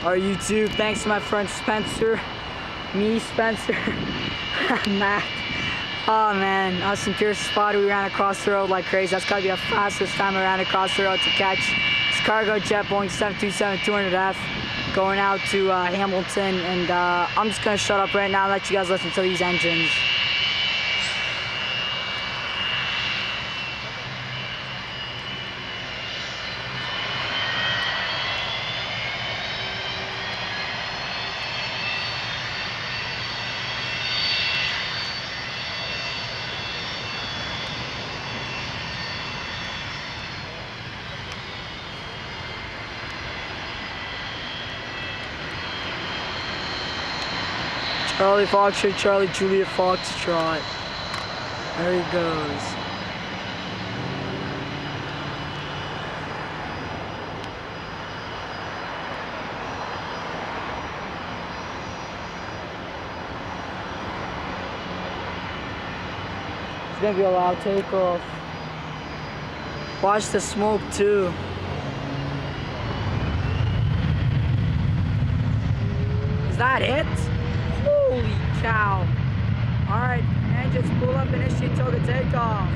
our YouTube. Thanks to my friend Spencer, Spencer, Matt. Oh man, us and PearsonSpotter, we ran across the road like crazy. That's gotta be the fastest time I ran across the road to catch this Cargojet Boeing 727-200F going out to Hamilton. And I'm just gonna shut up right now and let you guys listen to these engines. Charlie Foxtrot, Charlie Juliet Foxtrot. There he goes. It's gonna be a loud takeoff. Watch the smoke too. Is that it? Holy cow. Alright, engines pull up and initiate toga takeoff.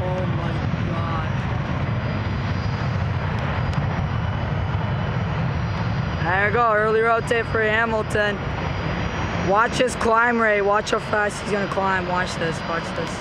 Oh my god. There we go, early rotate for Hamilton. Watch his climb rate, watch how fast he's gonna climb. Watch this, watch this.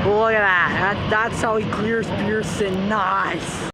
Look at that. That's how he clears Pearson. Nice.